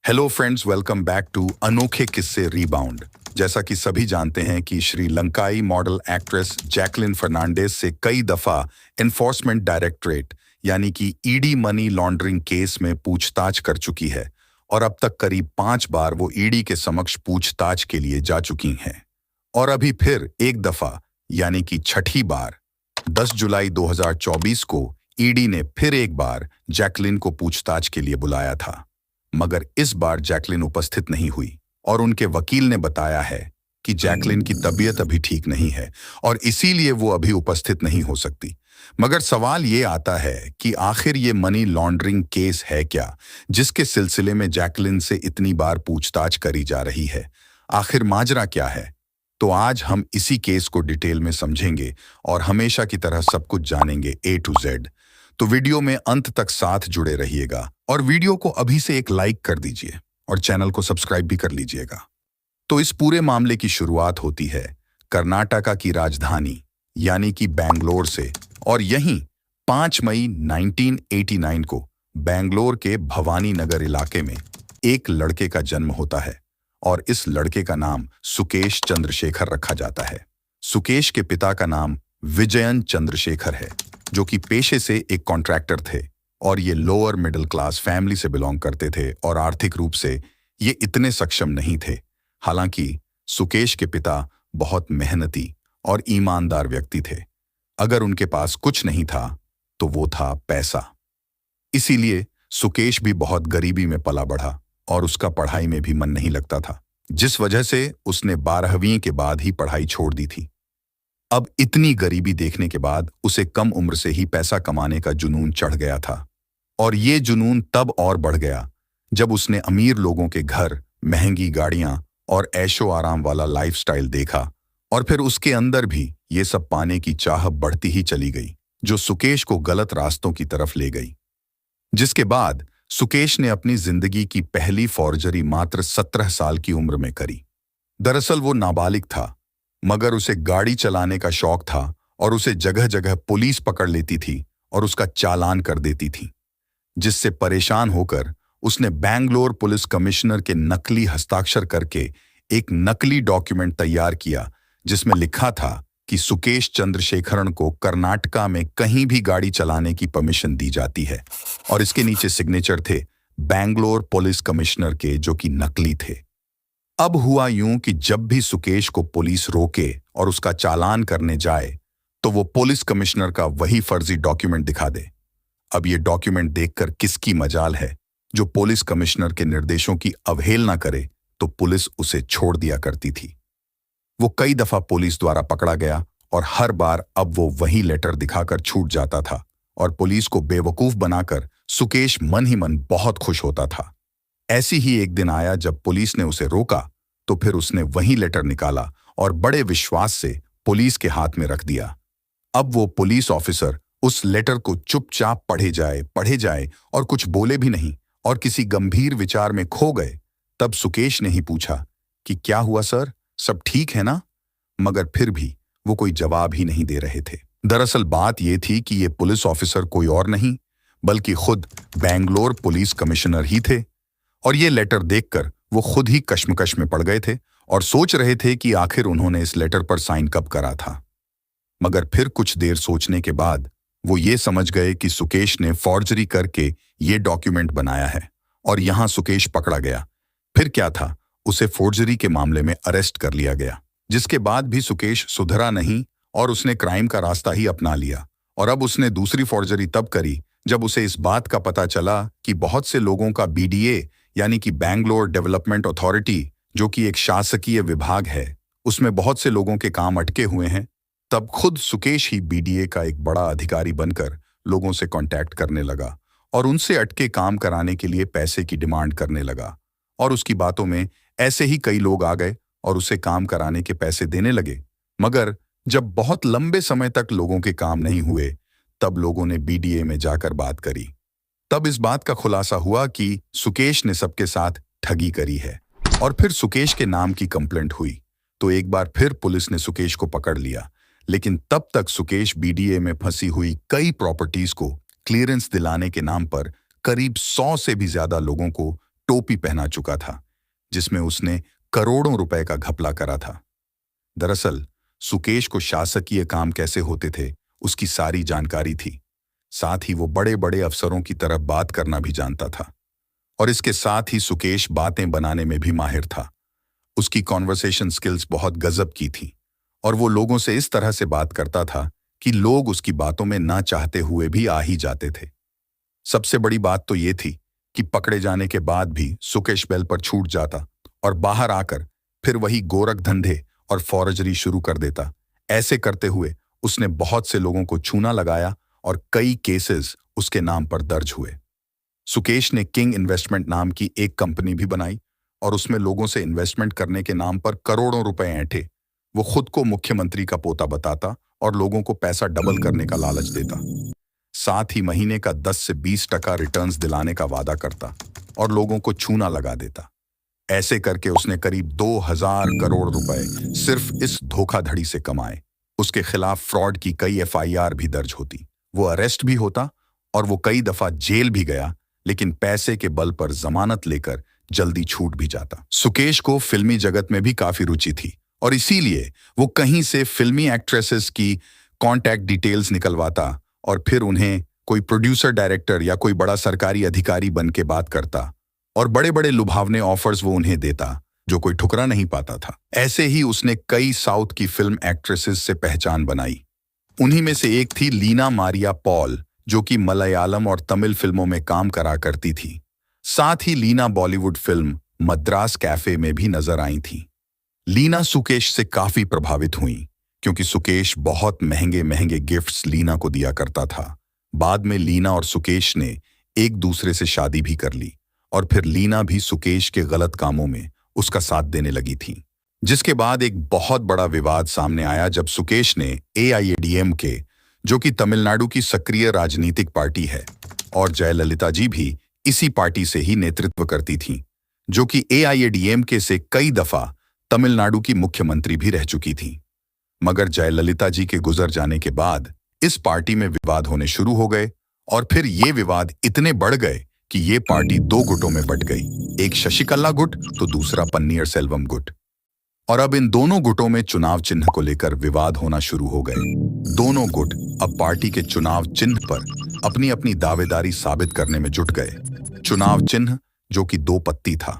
Hello friends, welcome back to अनोखे किस्से rebound. जैसा कि सभी जानते हैं कि श्रीलंकाई मॉडल एक्ट्रेस जैकलिन फर्नांडिस से कई दफा एनफोर्समेंट डायरेक्टरेट यानी कि ईडी मनी लॉन्ड्रिंग केस में पूछताछ कर चुकी है और अब तक करीब 5 बार वो ईडी के समक्ष पूछताछ के लिए जा चुकी हैं। और अभी फिर एक दफा यानी कि छठी बार 10 जुलाई 2024 को ईडी ने फिर एक बार जैकलिन को पूछताछ के लिए बुलाया था, मगर इस बार जैकलिन उपस्थित नहीं हुई और उनके वकील ने बताया है कि जैकलिन की तबीयत अभी ठीक नहीं है और इसीलिए वो अभी उपस्थित नहीं हो सकती। मगर सवाल ये आता है कि आखिर ये मनी लॉन्ड्रिंग केस है क्या, जिसके सिलसिले में जैकलिन से इतनी बार पूछताछ करी जा रही है। आखिर माजरा क्या है? तो आज हम इसी केस को डिटेल में समझेंगे और हमेशा की तरह सब कुछ जानेंगे A to Z। तो वीडियो में अंत तक साथ जुड़े रहिएगा और वीडियो को अभी से एक लाइक कर दीजिए और चैनल को सब्सक्राइब भी कर लीजिएगा। तो इस पूरे मामले की शुरुआत होती है कर्नाटका की राजधानी यानी कि बैंगलोर से, और यहीं 5 मई 1989 को बैंगलोर के भवानी नगर इलाके में एक लड़के का जन्म होता है और इस लड़के का नाम सुकेश चंद्रशेखर रखा जाता है। सुकेश के पिता का नाम विजयन चंद्रशेखर है, जो कि पेशे से एक कॉन्ट्रैक्टर थे और ये लोअर मिडिल क्लास फैमिली से बिलोंग करते थे और आर्थिक रूप से ये इतने सक्षम नहीं थे। हालांकि सुकेश के पिता बहुत मेहनती और ईमानदार व्यक्ति थे। अगर उनके पास कुछ नहीं था तो वो था पैसा। इसीलिए सुकेश भी बहुत गरीबी में पला बढ़ा और उसका पढ़ाई में भी मन नहीं लगता था, जिस वजह से उसने 12वीं के बाद ही पढ़ाई छोड़ दी थी। अब इतनी गरीबी देखने के बाद उसे कम उम्र से ही पैसा कमाने का जुनून चढ़ गया था और ये जुनून तब और बढ़ गया जब उसने अमीर लोगों के घर, महंगी गाड़ियां और ऐशो आराम वाला लाइफस्टाइल देखा और फिर उसके अंदर भी ये सब पाने की चाह बढ़ती ही चली गई, जो सुकेश को गलत रास्तों की तरफ ले गई। जिसके बाद सुकेश ने अपनी जिंदगी की पहली फॉर्जरी मात्र 17 साल की उम्र में करी। दरअसल वो नाबालिग था, मगर उसे गाड़ी चलाने का शौक था और उसे जगह जगह पुलिस पकड़ लेती थी और उसका चालान कर देती थी, जिससे परेशान होकर उसने बैंगलोर पुलिस कमिश्नर के नकली हस्ताक्षर करके एक नकली डॉक्यूमेंट तैयार किया, जिसमें लिखा था कि सुकेश चंद्रशेखरन को कर्नाटका में कहीं भी गाड़ी चलाने की परमिशन दी जाती है, और इसके नीचे सिग्नेचर थे बैंगलोर पुलिस कमिश्नर के, जो कि नकली थे। अब हुआ यूं कि जब भी सुकेश को पुलिस रोके और उसका चालान करने जाए तो वो पुलिस कमिश्नर का वही फर्जी डॉक्यूमेंट दिखा दे। अब ये डॉक्यूमेंट देखकर किसकी मजाल है जो पुलिस कमिश्नर के निर्देशों की अवहेलना करे, तो पुलिस उसे छोड़ दिया करती थी। वो कई दफा पुलिस द्वारा पकड़ा गया और हर बार अब वो वही लेटर दिखाकर छूट जाता था और पुलिस को बेवकूफ बनाकर सुकेश मन ही मन बहुत खुश होता था। ऐसी ही एक दिन आया जब पुलिस ने उसे रोका तो फिर उसने वही लेटर निकाला और बड़े विश्वास से पुलिस के हाथ में रख दिया। अब वो पुलिस ऑफिसर उस लेटर को चुपचाप पढ़े जाए और कुछ बोले भी नहीं और किसी गंभीर विचार में खो गए। तब सुकेश ने ही पूछा कि क्या हुआ सर, सब ठीक है ना? मगर फिर भी वो कोई जवाब ही नहीं दे रहे थे। दरअसल बात ये थी कि ये पुलिस ऑफिसर कोई और नहीं बल्कि खुद बैंगलोर पुलिस कमिश्नर ही थे, और ये लेटर देखकर वो खुद ही कश्मकश में पड़ गए थे और सोच रहे थे कि आखिर उन्होंने इस लेटर पर साइन कब करा था। मगर फिर कुछ देर सोचने के बाद वो ये समझ गए कि सुकेश ने फॉर्जरी करके ये डॉक्यूमेंट बनाया है और यहां सुकेश पकड़ा गया। फिर क्या था, उसे फॉर्जरी के मामले में अरेस्ट कर लिया गया। जिसके बाद भी सुकेश सुधरा नहीं और उसने क्राइम का रास्ता ही अपना लिया। और अब उसने दूसरी फॉर्जरी तब करी जब उसे इस बात का पता चला कि बहुत से लोगों का BDA यानी कि बैंगलोर डेवलपमेंट अथॉरिटी, जो कि एक शासकीय विभाग है, उसमें बहुत से लोगों के काम अटके हुए हैं। तब खुद सुकेश ही BDA का एक बड़ा अधिकारी बनकर लोगों से कांटेक्ट करने लगा और उनसे अटके काम कराने के लिए पैसे की डिमांड करने लगा। और उसकी बातों में ऐसे ही कई लोग आ गए और उसे काम कराने के पैसे देने लगे। मगर जब बहुत लंबे समय तक लोगों के काम नहीं हुए, तब लोगों ने BDA में जाकर बात करी। तब इस बात का खुलासा हुआ कि सुकेश ने सबके साथ ठगी करी है और फिर सुकेश के नाम की कंप्लेंट हुई। तो एक बार फिर पुलिस ने सुकेश को पकड़ लिया, लेकिन तब तक सुकेश BDA में फंसी हुई कई प्रॉपर्टीज को क्लियरेंस दिलाने के नाम पर करीब 100 से भी ज्यादा लोगों को टोपी पहना चुका था जिसमें उसने करोड़ों रुपए का घपला करा था। दरअसल सुकेश को शासकीय काम कैसे होते थे उसकी सारी जानकारी थी। साथ ही वो बड़े बड़े अफसरों की तरह बात करना भी जानता था। और इसके साथ ही सुकेश बातें बनाने में भी माहिर था। उसकी कॉन्वर्सेशन स्किल्स बहुत गजब की थी और वो लोगों से इस तरह से बात करता था कि लोग उसकी बातों में ना चाहते हुए भी आ ही जाते थे। सबसे बड़ी बात तो ये थी कि पकड़े जाने के बाद भी सुकेश बेल पर छूट जाता और बाहर आकर फिर वही गोरख धंधे और फौरजरी शुरू कर देता। ऐसे करते हुए उसने बहुत से लोगों को छूना लगाया और कई केसेस उसके नाम पर दर्ज हुए। सुकेश ने किंग इन्वेस्टमेंट नाम की एक कंपनी भी बनाई और उसमें लोगों से इन्वेस्टमेंट करने के नाम पर करोड़ों रुपए ऐंठे। वो खुद को मुख्यमंत्री का पोता बताता और लोगों को पैसा डबल करने का लालच देता। साथ ही महीने का 10 से 20% रिटर्न्स दिलाने का वादा करता और लोगों को छूना लगा देता। ऐसे करके उसने करीब 2000 करोड़ रुपए सिर्फ इस धोखाधड़ी से कमाए। उसके खिलाफ फ्रॉड की कई एफआईआर भी दर्ज होती। वो अरेस्ट भी होता और वो कई दफा जेल भी गया, लेकिन पैसे के बल पर जमानत लेकर जल्दी छूट भी जाता। सुकेश को फिल्मी जगत में भी काफी रुचि थी और इसीलिए वो कहीं से फिल्मी एक्ट्रेसेस की कॉन्टैक्ट डिटेल्स निकलवाता और फिर उन्हें कोई प्रोड्यूसर डायरेक्टर या कोई बड़ा सरकारी अधिकारी बन के बात करता और बड़े बड़े लुभावने ऑफर्स वो उन्हें देता जो कोई ठुकरा नहीं पाता था। ऐसे ही उसने कई साउथ की फिल्म एक्ट्रेसेस से पहचान बनाई। उन्हीं में से एक थी लीना मारिया पॉल, जो कि मलयालम और तमिल फिल्मों में काम करा करती थी। साथ ही लीना बॉलीवुड फिल्म मद्रास कैफे में भी नजर आई थी। लीना सुकेश से काफी प्रभावित हुई क्योंकि सुकेश बहुत महंगे महंगे गिफ्ट्स लीना को दिया करता था। बाद में लीना और सुकेश ने एक दूसरे से शादी भी कर ली और फिर लीना भी सुकेश के गलत कामों में उसका साथ देने लगी थी। जिसके बाद एक बहुत बड़ा विवाद सामने आया जब सुकेश ने AIADMK, जो कि तमिलनाडु की सक्रिय राजनीतिक पार्टी है, और जयललिता जी भी इसी पार्टी से ही नेतृत्व करती थीं, जो कि AIADMK से कई दफा तमिलनाडु की मुख्यमंत्री भी रह चुकी थीं। मगर जयललिता जी के गुजर जाने के बाद इस पार्टी में विवाद होने शुरू हो गए और फिर ये विवाद इतने बढ़ गए कि ये पार्टी 2 गुटों में बंट गई, एक शशिकला गुट तो दूसरा पन्नीर सेल्वम गुट। और अब इन दोनों गुटों में चुनाव चिन्ह को लेकर विवाद होना शुरू हो गए। दोनों गुट अब पार्टी के चुनाव चिन्ह पर अपनी अपनी दावेदारी साबित करने में जुट गए। चुनाव चिन्ह जो कि 2 पत्ती था।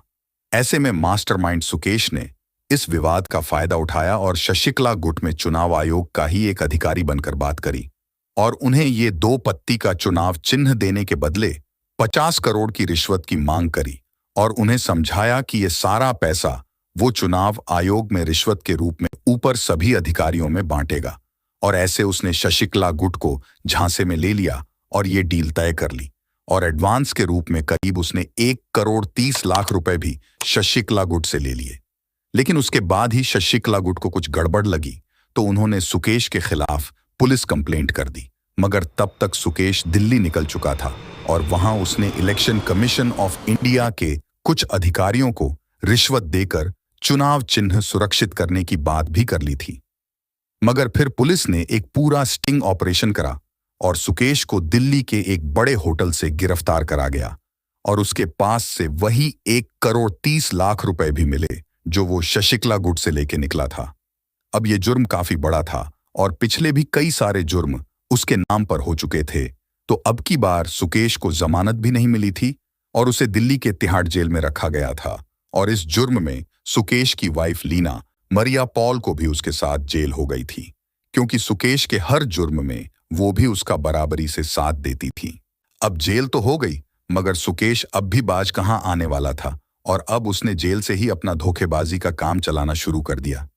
ऐसे में मास्टरमाइंड सुकेश ने इस विवाद का फायदा उठाया और शशिकला गुट में चुनाव आयोग का ही एक अधिकारी बनकर बात करी और उन्हें ये 2 पत्ती का चुनाव चिन्ह देने के बदले 50 करोड़ की रिश्वत की मांग करी और उन्हें समझाया कि ये सारा पैसा वो चुनाव आयोग में रिश्वत के रूप में ऊपर सभी अधिकारियों में बांटेगा। और ऐसे उसने शशिकला गुट को झांसे में ले लिया और ये डील तय कर ली और एडवांस के रूप में करीब उसने 1 करोड़ 30 लाख रुपए भी शशिकला गुट से ले लिए। लेकिन उसके बाद ही शशिकला गुट को कुछ गड़बड़ लगी तो उन्होंने सुकेश के खिलाफ पुलिस कंप्लेंट कर दी। मगर तब तक सुकेश दिल्ली निकल चुका था और वहां उसने इलेक्शन कमीशन ऑफ इंडिया के कुछ अधिकारियों को रिश्वत देकर चुनाव चिन्ह सुरक्षित करने की बात भी कर ली थी। मगर फिर पुलिस ने एक पूरा स्टिंग ऑपरेशन करा और सुकेश को दिल्ली के एक बड़े होटल से गिरफ्तार करा गया और उसके पास से वही 1 करोड़ 30 लाख रुपए भी मिले जो वो शशिकला गुट से लेके निकला था। अब ये जुर्म काफी बड़ा था और पिछले भी कई सारे जुर्म उसके नाम पर हो चुके थे, तो अब की बार सुकेश को जमानत भी नहीं मिली थी और उसे दिल्ली के तिहाड़ जेल में रखा गया था। और इस जुर्म में सुकेश की वाइफ लीना मरिया पॉल को भी उसके साथ जेल हो गई थी, क्योंकि सुकेश के हर जुर्म में वो भी उसका बराबरी से साथ देती थी। अब जेल तो हो गई, मगर सुकेश अब भी बाज कहाँ आने वाला था और अब उसने जेल से ही अपना धोखेबाजी का काम चलाना शुरू कर दिया।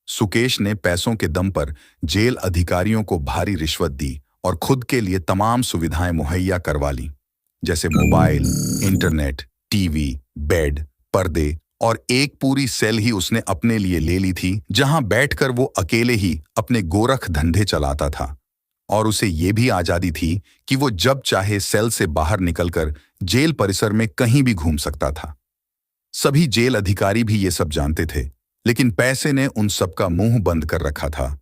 सुकेश ने पैसों के दम पर जेल अधिकारियों को भारी रिश्वत दी और खुद के लिए तमाम सुविधाएं मुहैया करवा ली, जैसे मोबाइल, इंटरनेट, टीवी, बेड, पर्दे और एक पूरी सेल ही उसने अपने लिए ले ली थी जहां बैठकर वो अकेले ही अपने गोरख धंधे चलाता था। और उसे ये भी आजादी थी कि वो जब चाहे सेल से बाहर निकलकर जेल परिसर में कहीं भी घूम सकता था। सभी जेल अधिकारी भी ये सब जानते थे, लेकिन पैसे ने उन सबका मुंह बंद कर रखा था।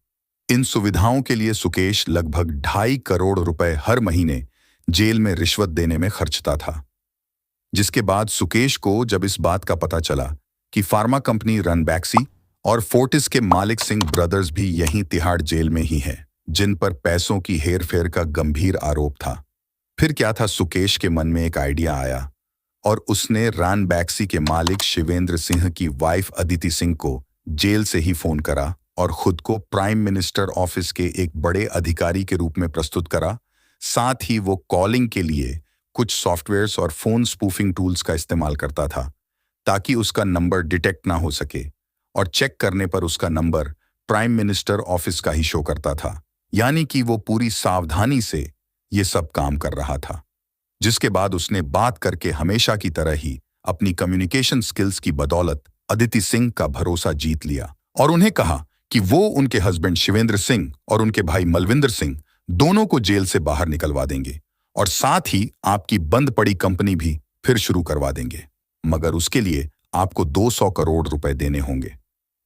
इन सुविधाओं के लिए सुकेश लगभग 2.5 करोड़ रुपए हर महीने जेल में रिश्वत देने में खर्चता था। जिसके बाद सुकेश को जब इस बात का पता चला कि फार्मा कंपनी रनबैक्सी और फोर्टिस के मालिक सिंह ब्रदर्स भी यहीं तिहाड़ जेल में ही हैं, जिन पर पैसों की हेरफेर का गंभीर आरोप था। फिर क्या था, सुकेश के मन में एक आइडिया आया और उसने रनबैक्सी के मालिक शिवेंद्र सिंह की वाइफ अदिति सिंह को जेल से ही फोन करा और खुद को प्राइम मिनिस्टर ऑफिस के एक बड़े अधिकारी के रूप में प्रस्तुत करा। साथ ही वो कॉलिंग के लिए कुछ सॉफ्टवेयर्स और फोन स्पूफिंग टूल्स का इस्तेमाल करता था ताकि उसका नंबर डिटेक्ट ना हो सके और चेक करने पर उसका नंबर प्राइम मिनिस्टर ऑफिस का ही शो करता था। यानी कि वो पूरी सावधानी से ये सब काम कर रहा था। जिसके बाद उसने बात करके हमेशा की तरह ही अपनी कम्युनिकेशन स्किल्स की बदौलत अदिति सिंह का भरोसा जीत लिया और उन्हें कहा कि वो उनके हस्बैंड शिवेंद्र सिंह और उनके भाई मलविंदर सिंह दोनों को जेल से बाहर निकलवा देंगे और साथ ही आपकी बंद पड़ी कंपनी भी फिर शुरू करवा देंगे, मगर उसके लिए आपको 200 करोड़ रुपए देने होंगे।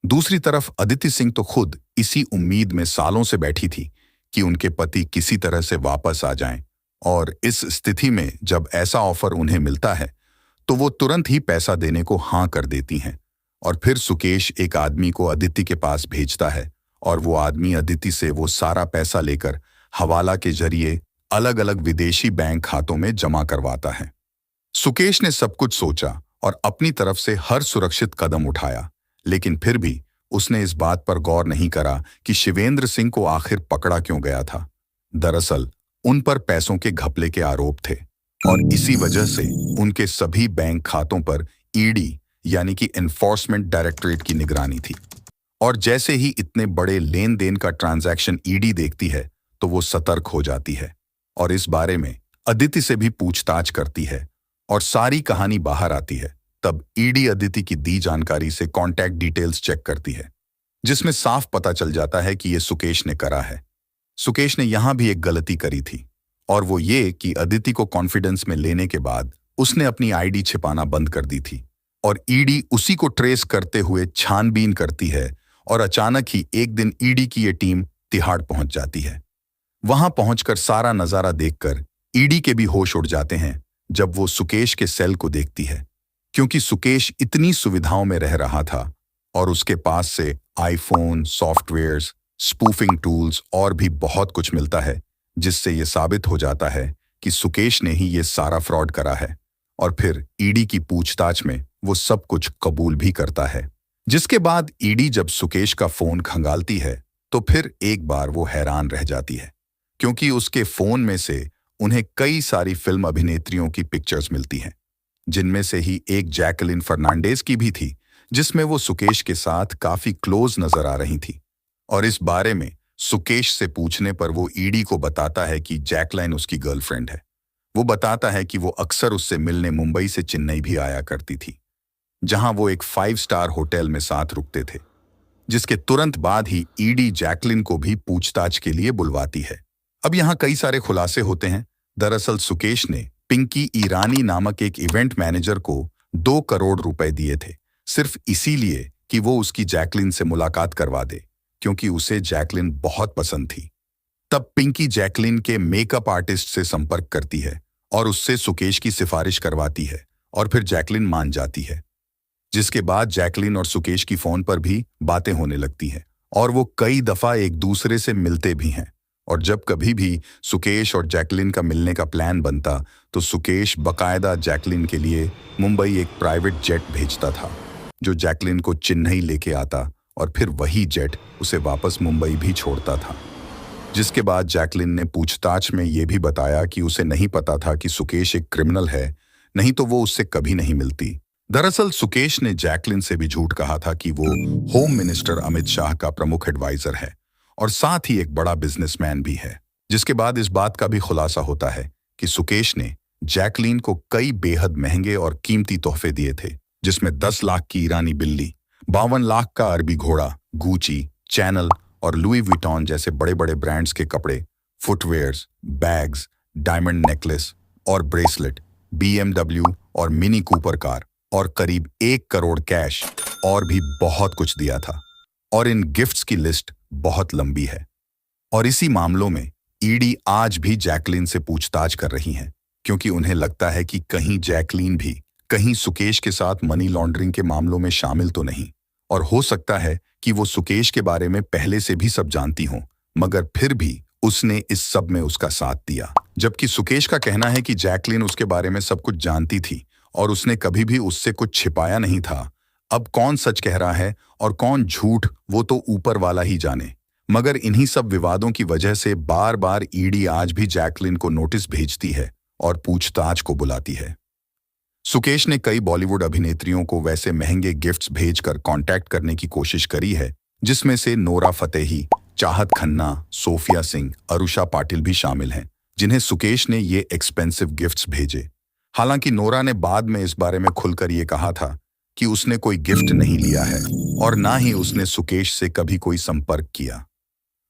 दूसरी तरफ अदिति सिंह तो खुद इसी उम्मीद में सालों से बैठी थी कि उनके पति किसी तरह से वापस आ जाएं, और इस स्थिति में जब ऐसा ऑफर उन्हें मिलता है तो वो तुरंत ही पैसा देने को हाँ कर देती हैं। और फिर सुकेश एक आदमी को अदिति के पास भेजता है और वो आदमी अदिति से वो सारा पैसा लेकर हवाला के जरिए अलग अलग विदेशी बैंक खातों में जमा करवाता है। सुकेश ने सब कुछ सोचा और अपनी तरफ से हर सुरक्षित कदम उठाया, लेकिन फिर भी उसने इस बात पर गौर नहीं करा कि शिवेंद्र सिंह को आखिर पकड़ा क्यों गया था। दरअसल उन पर पैसों के घपले के आरोप थे और इसी वजह से उनके सभी बैंक खातों पर ईडी यानी कि एनफोर्समेंट डायरेक्टरेट की निगरानी थी। और जैसे ही इतने बड़े लेन देन का ट्रांजैक्शन ईडी देखती है तो वो सतर्क हो जाती है और इस बारे में अदिति से भी पूछताछ करती है और सारी कहानी बाहर आती है। तब ईडी अदिति की दी जानकारी से कॉन्टैक्ट डिटेल्स चेक करती है, जिसमें साफ पता चल जाता है कि ये सुकेश ने करा है। सुकेश ने यहां भी एक गलती करी थी और वो ये कि अदिति को कॉन्फिडेंस में लेने के बाद उसने अपनी आईडी छिपाना बंद कर दी थी और ईडी उसी को ट्रेस करते हुए छानबीन करती है और अचानक ही एक दिन ईडी की ये टीम तिहाड़ पहुंच जाती है। वहां पहुंचकर सारा नजारा देखकर ईडी के भी होश उड़ जाते हैं जब वो सुकेश के सेल को देखती है, क्योंकि सुकेश इतनी सुविधाओं में रह रहा था और उसके पास से आईफोन, सॉफ्टवेयर्स, स्पूफिंग टूल्स और भी बहुत कुछ मिलता है, जिससे ये साबित हो जाता है कि सुकेश ने ही ये सारा फ्रॉड करा है। और फिर ईडी की पूछताछ में वो सब कुछ कबूल भी करता है। जिसके बाद ईडी जब सुकेश का फोन खंगालती है तो फिर एक बार वो हैरान रह जाती है, क्योंकि उसके फोन में से उन्हें कई सारी फिल्म अभिनेत्रियों की पिक्चर्स मिलती हैं, जिनमें से ही एक जैकलिन फर्नांडेज की भी थी, जिसमें वो सुकेश के साथ काफी क्लोज नजर आ रही थी। और इस बारे में सुकेश से पूछने पर वो ईडी को बताता है कि जैकलाइन उसकी गर्लफ्रेंड है। वो बताता है कि वो अक्सर उससे मिलने मुंबई से चेन्नई भी आया करती थी, जहां वो एक 5 स्टार होटल में साथ रुकते थे। जिसके तुरंत बाद ही ईडी जैकलिन को भी पूछताछ के लिए बुलवाती है। अब यहाँ कई सारे खुलासे होते हैं। दरअसल सुकेश ने पिंकी ईरानी नामक एक इवेंट मैनेजर को 2 करोड़ रुपए दिए थे, सिर्फ इसीलिए कि वो उसकी जैकलिन से मुलाकात करवा दे, क्योंकि उसे जैकलिन बहुत पसंद थी। तब पिंकी जैकलिन के मेकअप आर्टिस्ट से संपर्क करती है और उससे सुकेश की सिफारिश करवाती है और फिर जैकलिन मान जाती है। जिसके बाद जैकलिन और सुकेश की फोन पर भी बातें होने लगती हैं और वो कई दफा एक दूसरे से मिलते भी हैं। और जब कभी भी सुकेश और जैकलिन का मिलने का प्लान बनता तो सुकेश बकायदा जैकलिन के लिए मुंबई एक प्राइवेट जेट भेजता था, जो जैकलिन को चेन्नई लेके आता और फिर वही जेट उसे वापस मुंबई भी छोड़ता था। जिसके बाद जैकलिन ने पूछताछ में ये भी बताया कि उसे नहीं पता था कि सुकेश एक क्रिमिनल है, नहीं तो वो उससे कभी नहीं मिलती। दरअसल सुकेश ने जैकलिन से भी झूठ कहा था कि वो होम मिनिस्टर अमित शाह का प्रमुख एडवाइजर है और साथ ही एक बड़ा बिजनेसमैन भी है। जिसके बाद इस बात का भी खुलासा होता है कि सुकेश ने जैकलिन को कई बेहद महंगे और कीमती तोहफे दिए थे, जिसमें 10 लाख की ईरानी बिल्ली, 52 लाख का अरबी घोड़ा, गूची, चैनल और लुई विटॉन जैसे बड़े बड़े ब्रांड्स के कपड़े, फुटवेयर्स, बैग्स, डायमंड नेकलेस और ब्रेसलेट, BMW और मिनी कूपर कार और करीब 1 करोड़ कैश और भी बहुत कुछ दिया था। और इन गिफ्ट्स की लिस्ट बहुत लंबी है। और इसी मामलों में ईडी आज भी जैकलिन से पूछताछ कर रही है क्योंकि उन्हें लगता है कि कहीं जैकलीन भी कहीं सुकेश के साथ मनी लॉन्ड्रिंग के मामलों में शामिल तो नहीं। और हो सकता है कि वो सुकेश के बारे में पहले से भी सब जानती हो, मगर फिर भी उसने इस सब में उसका साथ दिया। जबकि सुकेश का कहना है कि जैकलीन उसके बारे में सब कुछ जानती थी और उसने कभी भी उससे कुछ छिपाया नहीं था। अब कौन सच कह रहा है और कौन झूठ, वो तो ऊपर वाला ही जाने। मगर इन्हीं सब विवादों की वजह से बार बार ईडी आज भी जैकलीन को नोटिस भेजती है और पूछताछ को बुलाती है। सुकेश ने कई बॉलीवुड अभिनेत्रियों को वैसे महंगे गिफ्ट्स भेजकर कांटेक्ट करने की कोशिश करी है, जिसमें से नोरा फतेही, चाहत खन्ना, सोफिया सिंह, अरुषा पाटिल भी शामिल हैं, जिन्हें सुकेश ने ये एक्सपेंसिव गिफ्ट्स भेजे। हालांकि नोरा ने बाद में इस बारे में खुलकर ये कहा था कि उसने कोई गिफ्ट नहीं लिया है और ना ही उसने सुकेश से कभी कोई संपर्क किया।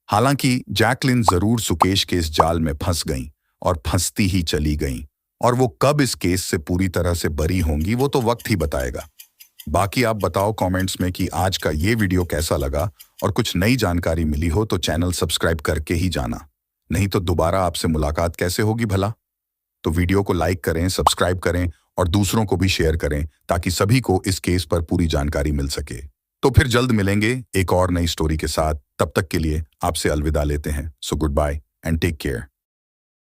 हालांकि जैकलिन जरूर सुकेश के इस जाल में फंस गईं और फंसती ही चली गईं, और वो कब इस केस से पूरी तरह से बरी होंगी वो तो वक्त ही बताएगा। बाकी आप बताओ कमेंट्स में कि आज का ये वीडियो कैसा लगा, और कुछ नई जानकारी मिली हो तो चैनल सब्सक्राइब करके ही जाना, नहीं तो दोबारा आपसे मुलाकात कैसे होगी भला। तो वीडियो को लाइक करें, सब्सक्राइब करें और दूसरों को भी शेयर करें ताकि सभी को इस केस पर पूरी जानकारी मिल सके। तो फिर जल्द मिलेंगे एक और नई स्टोरी के साथ। तब तक के लिए आपसे अलविदा लेते हैं। So goodbye and take care.